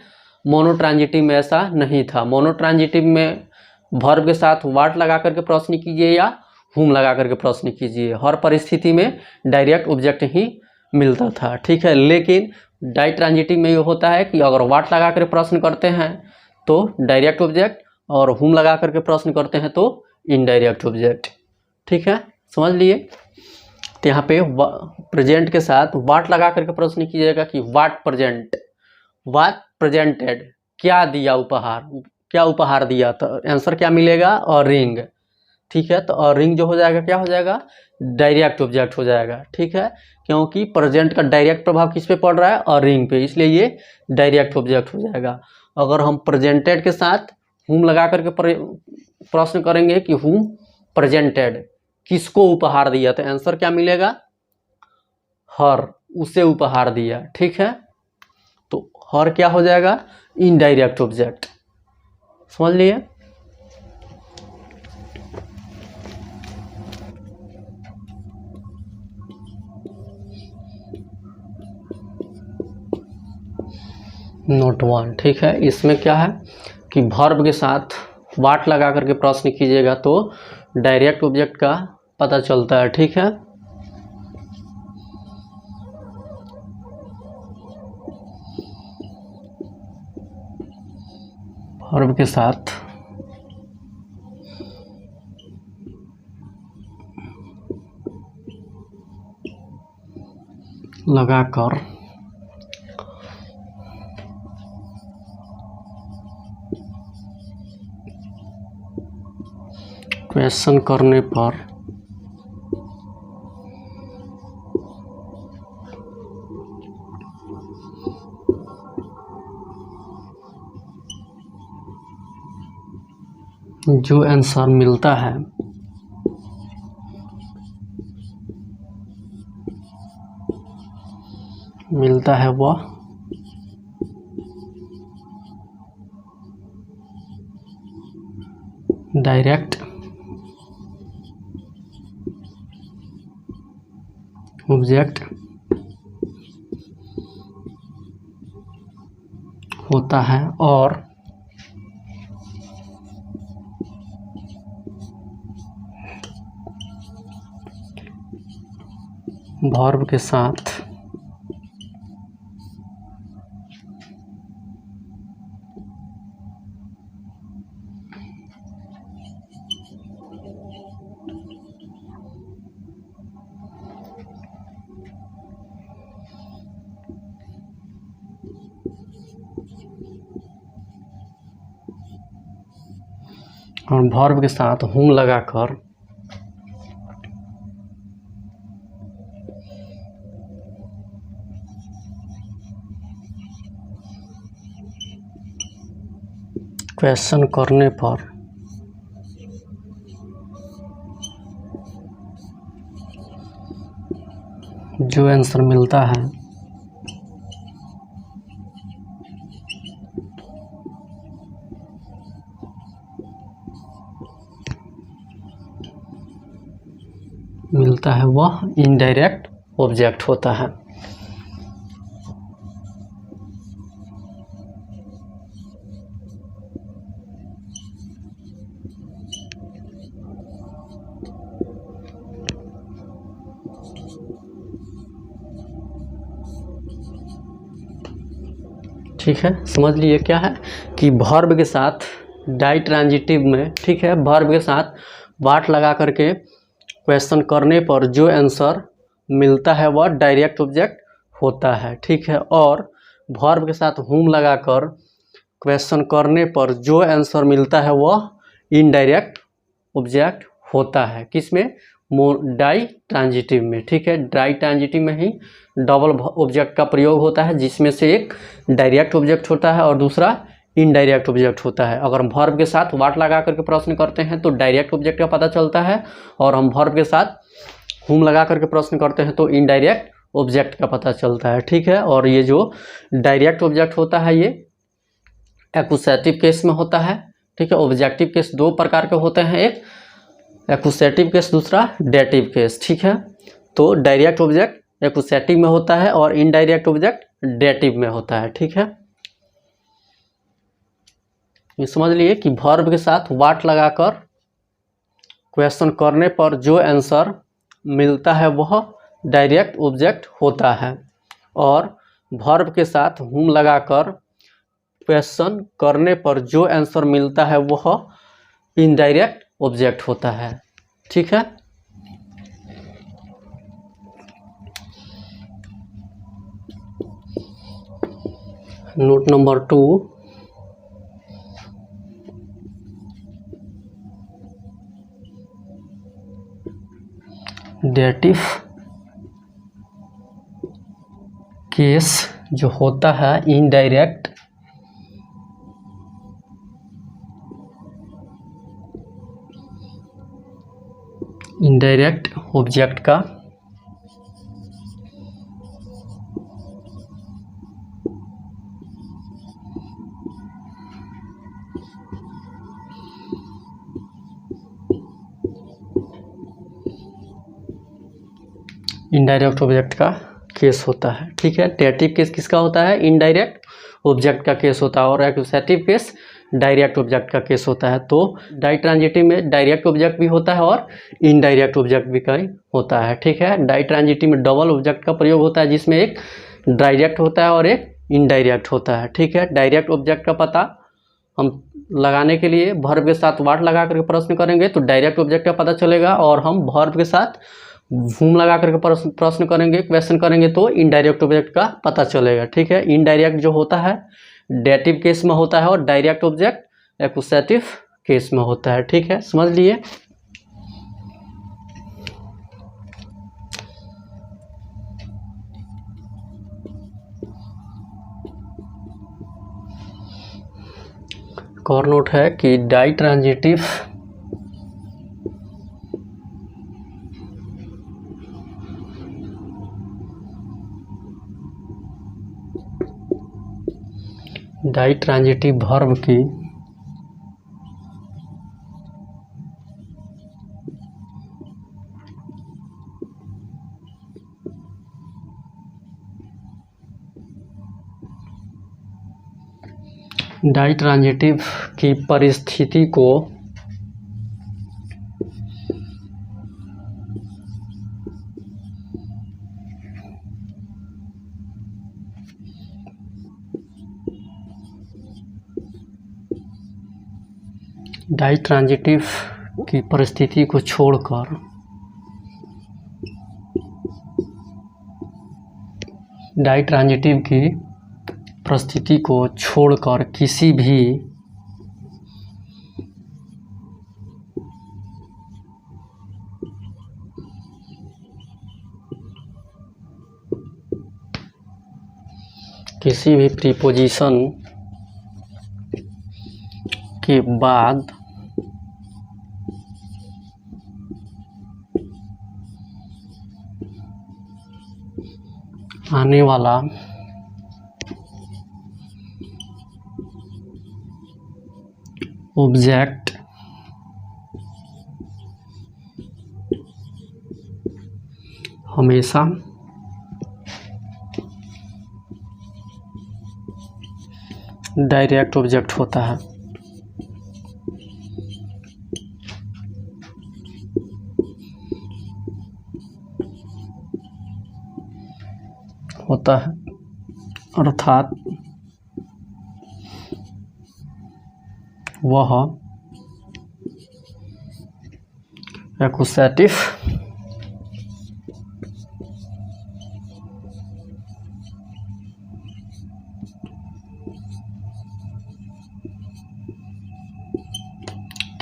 Speaker 1: मोनोट्रांजिटिव में ऐसा नहीं था। मोनोट्रांजिटिव में वर्ब के साथ वाट लगा करके प्रश्न कीजिए या हुम लगा करके प्रश्न कीजिए, हर परिस्थिति में डायरेक्ट ऑब्जेक्ट ही मिलता था, ठीक है। लेकिन डाई ट्रांजिटिव में ये होता है कि अगर वाट लगा कर प्रश्न करते हैं तो डायरेक्ट ऑब्जेक्ट, और हुम लगा करके प्रश्न करते हैं तो इनडायरेक्ट ऑब्जेक्ट, ठीक है। समझ लिए। तो यहाँ पे प्रेजेंट के साथ वाट लगा करके प्रश्न कीजिएगा कि वाट प्रेजेंटेड, क्या दिया उपहार, क्या उपहार दिया, तो आंसर क्या मिलेगा, और रिंग, ठीक है। तो और रिंग जो हो जाएगा क्या हो जाएगा, डायरेक्ट ऑब्जेक्ट हो जाएगा, ठीक है। क्योंकि प्रेजेंट का डायरेक्ट प्रभाव किस पे पड़ रहा है, और रिंग पे, इसलिए ये डायरेक्ट ऑब्जेक्ट हो जाएगा। अगर हम प्रेजेंटेड के साथ हुम लगा करके प्रश्न करेंगे कि हुम प्रेजेंटेड, किसको उपहार दिया, तो आंसर क्या मिलेगा, हर, उसे उपहार दिया, ठीक है। तो हर क्या हो जाएगा, इनडायरेक्ट ऑब्जेक्ट। समझ लिए। नोट 1, ठीक है। इसमें क्या है कि वर्ब के साथ वाट लगा करके प्रश्न कीजिएगा तो डायरेक्ट ऑब्जेक्ट का पता चलता है, ठीक है। वर्ब के साथ लगाकर क्वेश्चन करने पर जो आंसर मिलता है मिलता है वह डायरेक्ट ऑब्जेक्ट होता है और वर्ब के साथ हूम लगाकर क्वेश्चन करने पर जो आंसर मिलता है वह इनडायरेक्ट ऑब्जेक्ट होता है। ठीक है, समझ लिए क्या है कि वर्ब के साथ डाई ट्रांजिटिव में, ठीक है, वर्ब के साथ वाट लगा करके क्वेश्चन करने पर जो आंसर मिलता है वह डायरेक्ट ऑब्जेक्ट होता है। ठीक है, और वर्ब के साथ हुम लगाकर क्वेश्चन करने पर जो आंसर मिलता है वह इनडायरेक्ट ऑब्जेक्ट होता है। किसमें? डाई ट्रांजिटिव में। ठीक है, डाई ट्रांजिटिव में ही डबल ऑब्जेक्ट का प्रयोग होता है, जिसमें से एक डायरेक्ट ऑब्जेक्ट होता है और दूसरा इनडायरेक्ट ऑब्जेक्ट होता है। अगर हम वर्ब के साथ वाट लगा करके प्रश्न करते हैं तो डायरेक्ट ऑब्जेक्ट का पता चलता है, और हम वर्ब के साथ हुम लगा करके प्रश्न करते हैं तो इनडायरेक्ट ऑब्जेक्ट का पता चलता है। ठीक है, और ये जो डायरेक्ट ऑब्जेक्ट होता है ये एक्यूसेटिव केस में होता है। ठीक है, ऑब्जेक्टिव केस दो प्रकार के होते हैं, एक एक्यूसेटिव केस, दूसरा डेटिव केस। ठीक है, तो डायरेक्ट ऑब्जेक्ट एक्यूसेटिव में होता है और इनडायरेक्ट ऑब्जेक्ट डेटिव में होता है। ठीक है, ये समझ लिए कि वर्ब के साथ वाट लगाकर क्वेश्चन करने पर जो आंसर मिलता है वह डायरेक्ट ऑब्जेक्ट होता है, और वर्ब के साथ हुम लगाकर क्वेश्चन करने पर जो आंसर मिलता है वह इनडायरेक्ट ऑब्जेक्ट होता है। ठीक है, नोट नंबर 2, डेटिव केस जो होता है इनडायरेक्ट ऑब्जेक्ट का इनडायरेक्ट ऑब्जेक्ट का केस होता है। ठीक है, डेटिव केस किसका होता है? इनडायरेक्ट ऑब्जेक्ट का केस होता है, और एक्यूसेटिव केस डायरेक्ट ऑब्जेक्ट का केस होता है। तो डाई ट्रांजिटिव में डायरेक्ट ऑब्जेक्ट भी होता है और इनडायरेक्ट ऑब्जेक्ट भी कहीं होता है। ठीक है, डाई ट्रांजिटिव में डबल ऑब्जेक्ट का प्रयोग होता है, जिसमें एक डायरेक्ट होता है और एक इनडायरेक्ट होता है। ठीक है, डायरेक्ट ऑब्जेक्ट का पता हम लगाने के लिए वर्ब के साथ वाट लगा करके प्रश्न करेंगे तो डायरेक्ट ऑब्जेक्ट का पता चलेगा, और हम वर्ब के साथ हुम लगा करके प्रश्न करेंगे, क्वेश्चन करेंगे तो इनडायरेक्ट ऑब्जेक्ट का पता चलेगा। ठीक है, इनडायरेक्ट जो होता है डेटिव केस में होता है और डायरेक्ट ऑब्जेक्ट एक्यूसेटिव केस में होता है। ठीक है, समझ लिए। एक और नोट है कि ditransitive ditransitive verb की डाई ट्रांजिटिव की परिस्थिति को डाई ट्रांजिटिव की परिस्थिति को छोड़कर डाई ट्रांजिटिव की परिस्थिति को छोड़कर किसी भी प्रीपोजिशन के बाद आने वाला ऑब्जेक्ट हमेशा डायरेक्ट ऑब्जेक्ट होता है। अर्थात वह एक्यूसेटिव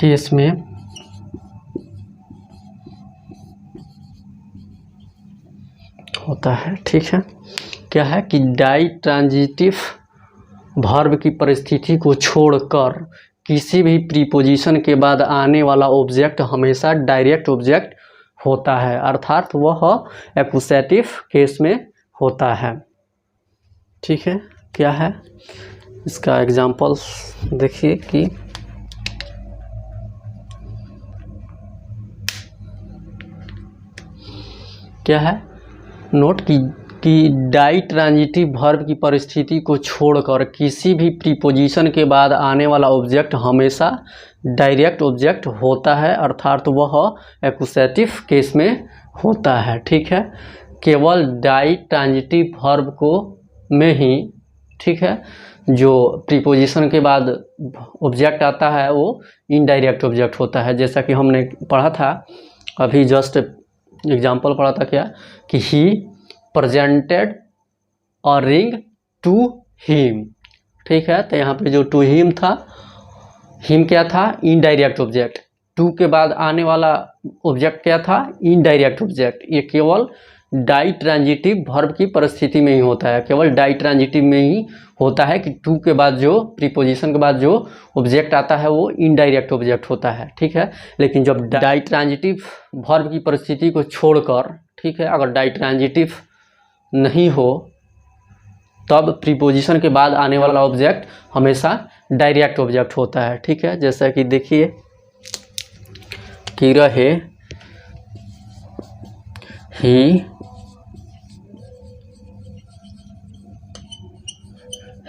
Speaker 1: केस में होता है। ठीक है, क्या है कि डाई ट्रांजिटिव वर्ब की परिस्थिति को छोड़कर किसी भी प्रीपोजिशन के बाद आने वाला ऑब्जेक्ट हमेशा डायरेक्ट ऑब्जेक्ट होता है, अर्थात वह एक्यूसेटिव केस में होता है। ठीक है, क्या है इसका एग्जाम्पल देखिए कि क्या है, नोट कि डाई ट्रांजिटिव वर्ब की परिस्थिति को छोड़कर किसी भी प्रीपोजिशन के बाद आने वाला ऑब्जेक्ट हमेशा डायरेक्ट ऑब्जेक्ट होता है, अर्थात वह एक्यूसेटिव केस में होता है। ठीक है, केवल डाई ट्रांजिटिव वर्ब को में ही, ठीक है, जो प्रीपोजिशन के बाद ऑब्जेक्ट आता है वो इनडायरेक्ट ऑब्जेक्ट होता है। जैसा कि हमने पढ़ा था अभी, जस्ट एग्जाम्पल पढ़ा था क्या कि he presented a ring to him. ठीक है, तो यहाँ पे जो टू हिम था, हिम क्या था, इनडायरेक्ट ऑब्जेक्ट, टू के बाद आने वाला ऑब्जेक्ट क्या था, इनडायरेक्ट ऑब्जेक्ट। ये केवल डाई ट्रांजिटिव वर्ब की परिस्थिति में ही होता है, केवल डाई ट्रांजिटिव में ही होता है कि टू के बाद जो प्रीपोजिशन के बाद जो ऑब्जेक्ट आता है वो इनडायरेक्ट ऑब्जेक्ट होता है। ठीक है, लेकिन जब डाई ट्रांजिटिव वर्ब की परिस्थिति को छोड़कर, ठीक है, अगर डाई ट्रांजिटिव नहीं हो तब प्रीपोजिशन के बाद आने वाला ऑब्जेक्ट हमेशा डायरेक्ट ऑब्जेक्ट होता है। ठीक है, जैसा कि देखिए कि रहे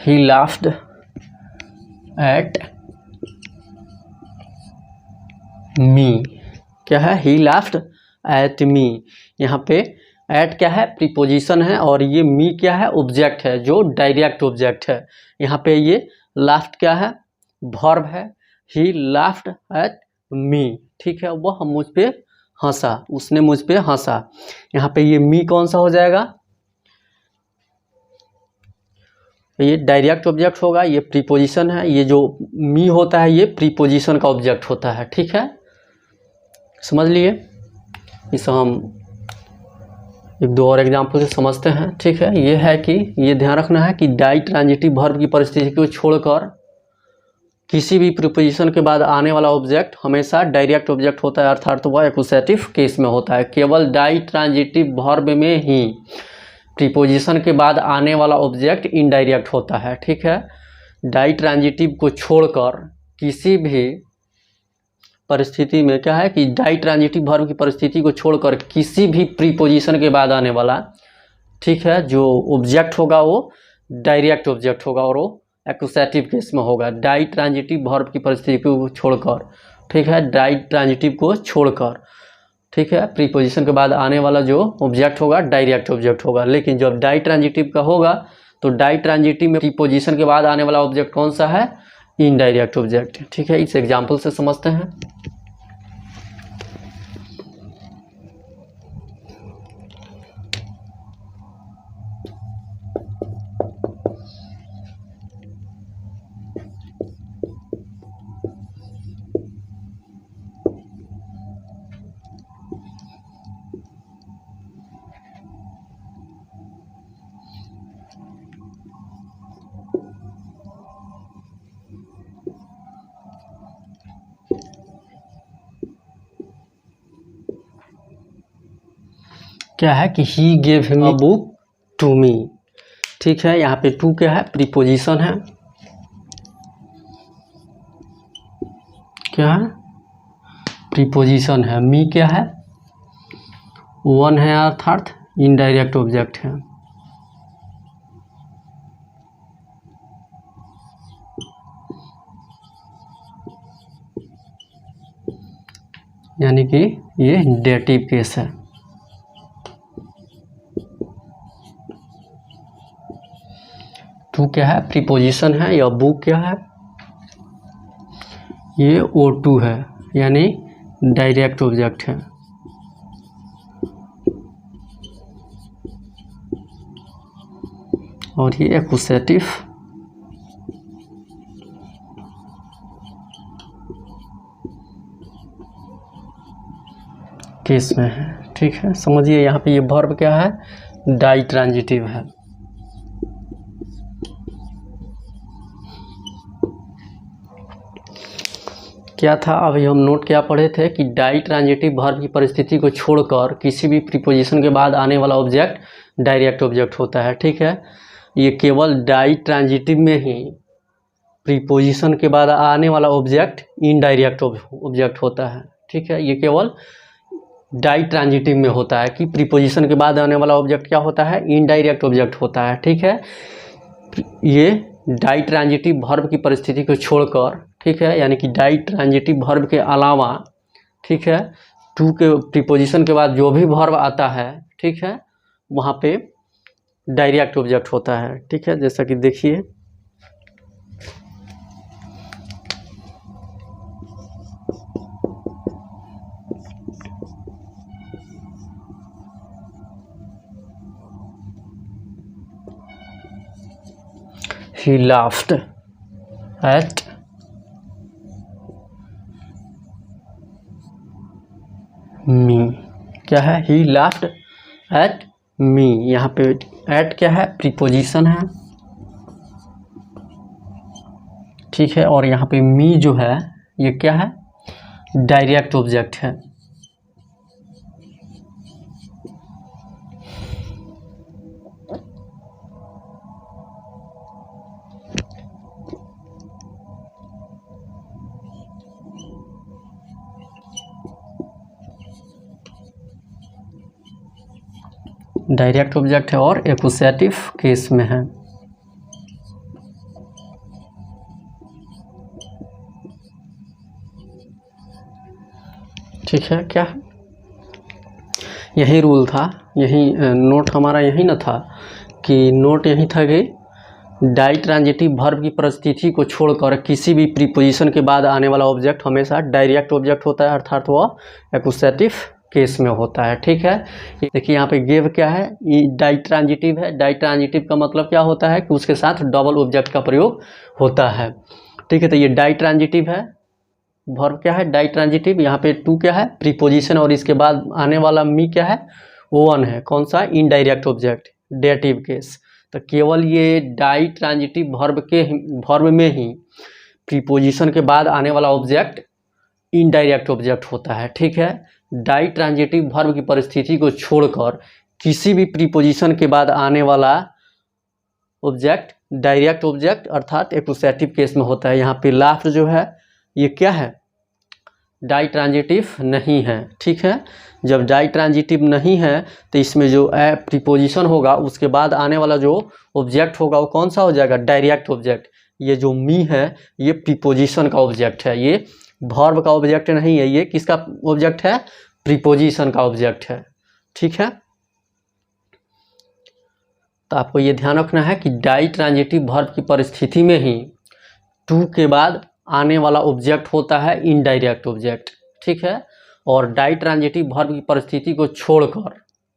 Speaker 1: he laughed at me। क्या है, he laughed at me। यहाँ पे एट क्या है, प्रीपोजिशन है, और ये मी क्या है, ऑब्जेक्ट है जो डायरेक्ट ऑब्जेक्ट है। यहाँ पे ये लाफ्ड क्या है, वर्ब है। ही लाफ्ड एट मी, ठीक है, वह मुझ पे हंसा, उसने मुझ पे हंसा। यहाँ पे ये मी कौन सा हो जाएगा, ये डायरेक्ट ऑब्जेक्ट होगा, ये प्रीपोजिशन है। ये जो मी होता है ये प्रीपोजिशन का ऑब्जेक्ट होता है। ठीक है, समझ लिए। इसे हम एक दो और एग्जाम्पल से समझते हैं। ठीक है, ये है कि ये ध्यान रखना है कि डाई ट्रांजिटिव वर्ब की परिस्थिति को छोड़कर किसी भी प्रीपोजिशन के बाद आने वाला ऑब्जेक्ट हमेशा डायरेक्ट ऑब्जेक्ट होता है, अर्थात वह एक्यूसेटिव केस में होता है। केवल डाई ट्रांजिटिव वर्ब में ही प्रीपोजिशन के बाद आने वाला ऑब्जेक्ट इनडायरेक्ट होता है। ठीक है, डाई ट्रांजिटिव को छोड़कर किसी भी परिस्थिति में क्या है कि डाई ट्रांजिटिव वर्ब की परिस्थिति को छोड़कर किसी भी प्रीपोजिशन के बाद आने वाला, ठीक है, जो ऑब्जेक्ट होगा वो डायरेक्ट ऑब्जेक्ट होगा और वो एक्यूसेटिव केस में होगा। डाई ट्रांजिटिव वर्ब की परिस्थिति को छोड़कर, ठीक है, डाई ट्रांजिटिव को छोड़कर, ठीक है, प्रीपोजिशन के बाद आने वाला जो ऑब्जेक्ट होगा डायरेक्ट ऑब्जेक्ट होगा। लेकिन जब डाई ट्रांजिटिव का होगा तो डाई ट्रांजिटिव में प्रीपोजिशन के बाद आने वाला ऑब्जेक्ट कौन सा है? Indirect object. ठीक है, इस एग्जाम्पल से समझते हैं। क्या है कि he gave him a book to me. ठीक है, यहाँ पे टू क्या है? प्रीपोजिशन है। क्या है? प्रीपोजिशन है। मी क्या है? वन है अर्थात इनडायरेक्ट ऑब्जेक्ट है। यानी कि ये डेटिव केस है। टू क्या है? प्रीपोजिशन है। या बुक क्या है? ये O2 है, यानी डायरेक्ट ऑब्जेक्ट है। और ये एक्यूसेटिव केस में है। ठीक है, समझिए यहाँ पे ये वर्ब क्या है? डाई ट्रांजिटिव है। क्या था अभी हम नोट क्या पढ़े थे कि डाई ट्रांजिटिव वर्ब की परिस्थिति को छोड़कर किसी भी प्रीपोजिशन के बाद आने वाला ऑब्जेक्ट डायरेक्ट ऑब्जेक्ट होता है। ठीक है, ये केवल डाई ट्रांजिटिव में ही प्रीपोजिशन के बाद आने वाला ऑब्जेक्ट इनडायरेक्ट ऑब्जेक्ट होता है। ठीक है, ये केवल डाई ट्रांजिटिव में होता है कि प्रीपोजिशन के बाद आने वाला ऑब्जेक्ट क्या होता है? इनडायरेक्ट ऑब्जेक्ट होता है। ठीक है, ये डाई ट्रांजिटिव वर्ब की परिस्थिति को छोड़कर, ठीक है, यानी कि डाई ट्रांजिटिव वर्ब के अलावा, ठीक है, टू के प्रीपोजिशन के बाद जो भी वर्ब आता है, ठीक है, वहाँ पे डायरेक्ट ऑब्जेक्ट होता है। ठीक है, जैसा कि देखिए he laughed at me। क्या है? he laughed at me। यहाँ पे at क्या है? प्रीपोजिशन है। ठीक है, और यहाँ पे me जो है ये क्या है? डायरेक्ट ऑब्जेक्ट है। डायरेक्ट ऑब्जेक्ट है और एक्यूसेटिव केस में है। ठीक है, क्या यही रूल था, यही नोट हमारा यही ना था कि नोट यही था कि डाई ट्रांजिटिव वर्ब की परिस्थिति को छोड़कर किसी भी प्रीपोजिशन के बाद आने वाला ऑब्जेक्ट हमेशा डायरेक्ट ऑब्जेक्ट होता है, अर्थात वह एक्यूसेटिव केस में होता है। ठीक है, देखिए यहाँ पे गेव क्या है? ये डाई ट्रांजिटिव है। डाई ट्रांजिटिव का मतलब क्या होता है कि उसके साथ डबल ऑब्जेक्ट का प्रयोग होता है। ठीक है, तो ये डाई ट्रांजिटिव है। वर्ब क्या है? Ditransitive. यहाँ पे टू क्या है? प्रीपोजिशन, और इसके बाद आने वाला मी क्या है? वन है। कौन सा? Indirect object, dative case. तो केवल ये डाई ट्रांजिटिव वर्ब में ही प्रीपोजिशन के बाद आने वाला ऑब्जेक्ट इनडायरेक्ट ऑब्जेक्ट होता है। ठीक है, डाई ट्रांजिटिव वर्ब की परिस्थिति को छोड़कर किसी भी प्रीपोजिशन के बाद आने वाला ऑब्जेक्ट डायरेक्ट ऑब्जेक्ट अर्थात एक्यूसेटिव केस में होता है। यहाँ पे लाफ्ट जो है ये क्या है, डाई ट्रांजिटिव नहीं है। ठीक है, जब डाई ट्रांजिटिव नहीं है तो इसमें जो प्रीपोजिशन होगा उसके बाद आने वाला जो ऑब्जेक्ट होगा वो कौन सा हो जाएगा, डायरेक्ट ऑब्जेक्ट। ये जो मी है ये प्रीपोजिशन का ऑब्जेक्ट है, ये वर्ब का ऑब्जेक्ट नहीं है, ये किसका ऑब्जेक्ट है, प्रीपोजिशन का ऑब्जेक्ट है। ठीक है, तो आपको ये ध्यान रखना है कि डाई ट्रांजिटिव वर्ब की परिस्थिति में ही टू के बाद आने वाला ऑब्जेक्ट होता है इनडायरेक्ट ऑब्जेक्ट। ठीक है, और डाई ट्रांजिटिव वर्ब की परिस्थिति को छोड़कर,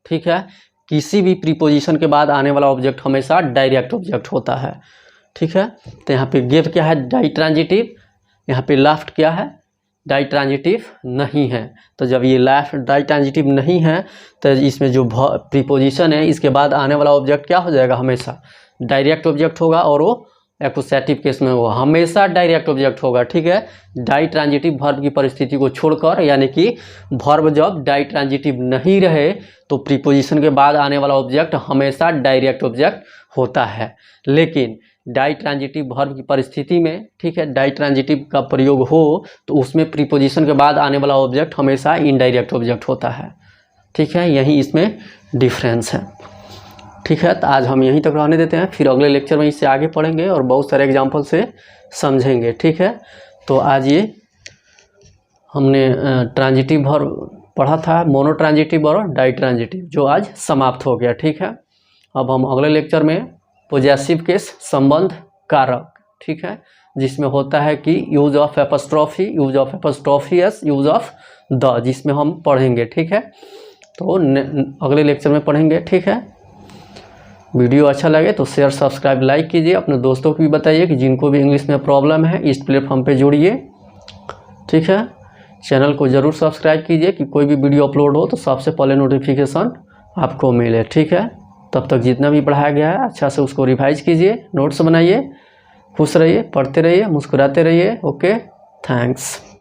Speaker 1: ठीक है, किसी भी प्रीपोजिशन के बाद आने वाला ऑब्जेक्ट हमेशा डायरेक्ट ऑब्जेक्ट होता है। ठीक है, तो यहाँ पे गेव क्या है, डाई ट्रांजिटिव, यहाँ पे लाफ्ट क्या है, डाई ट्रांजिटिव नहीं है। तो जब ये लाफ्ट डाई ट्रांजिटिव नहीं है तो इसमें जो प्रीपोजिशन है इसके बाद आने वाला ऑब्जेक्ट क्या हो जाएगा, हमेशा डायरेक्ट ऑब्जेक्ट होगा, और वो एक्यूसेटिव केस में वो हमेशा डायरेक्ट ऑब्जेक्ट होगा। ठीक है, डाई ट्रांजिटिव वर्ब की परिस्थिति को छोड़कर, यानी कि वर्ब जब डाई ट्रांजिटिव नहीं रहे तो प्रीपोजिशन के बाद आने वाला ऑब्जेक्ट हमेशा डायरेक्ट ऑब्जेक्ट होता है। लेकिन डाई ट्रांजिटिव वर्ब की परिस्थिति में, ठीक है, डाई ट्रांजिटिव का प्रयोग हो तो उसमें प्रीपोजिशन के बाद आने वाला ऑब्जेक्ट हमेशा इनडायरेक्ट ऑब्जेक्ट होता है। ठीक है, यही इसमें डिफरेंस है। ठीक है, तो आज हम यहीं तक रहने देते हैं, फिर अगले लेक्चर में इससे आगे पढ़ेंगे और बहुत सारे एग्जाम्पल से समझेंगे। ठीक है, तो आज ये हमने ट्रांजिटिव वर्ब पढ़ा था, मोनो ट्रांजिटिव और डाई ट्रांजिटिव, जो आज समाप्त हो गया। ठीक है, अब हम अगले लेक्चर में पोजेसिव केस संबंध कारक, ठीक है, जिसमें होता है कि use of apostrophe, use of apostrophes, use of the, जिसमें हम पढ़ेंगे। ठीक है, तो अगले लेक्चर में पढ़ेंगे। ठीक है, वीडियो अच्छा लगे तो शेयर, सब्सक्राइब, लाइक कीजिए, अपने दोस्तों को भी बताइए कि जिनको भी इंग्लिश में प्रॉब्लम है इस प्लेटफॉर्म पे जुड़िए। ठीक है, चैनल को ज़रूर सब्सक्राइब कीजिए कि कोई भी वीडियो अपलोड हो तो सबसे पहले नोटिफिकेशन आपको मिले। ठीक है, तब तक जितना भी पढ़ाया गया है अच्छा से उसको रिवाइज कीजिए, नोट्स बनाइए, खुश रहिए, पढ़ते रहिए, मुस्कुराते रहिए। Okay, thanks.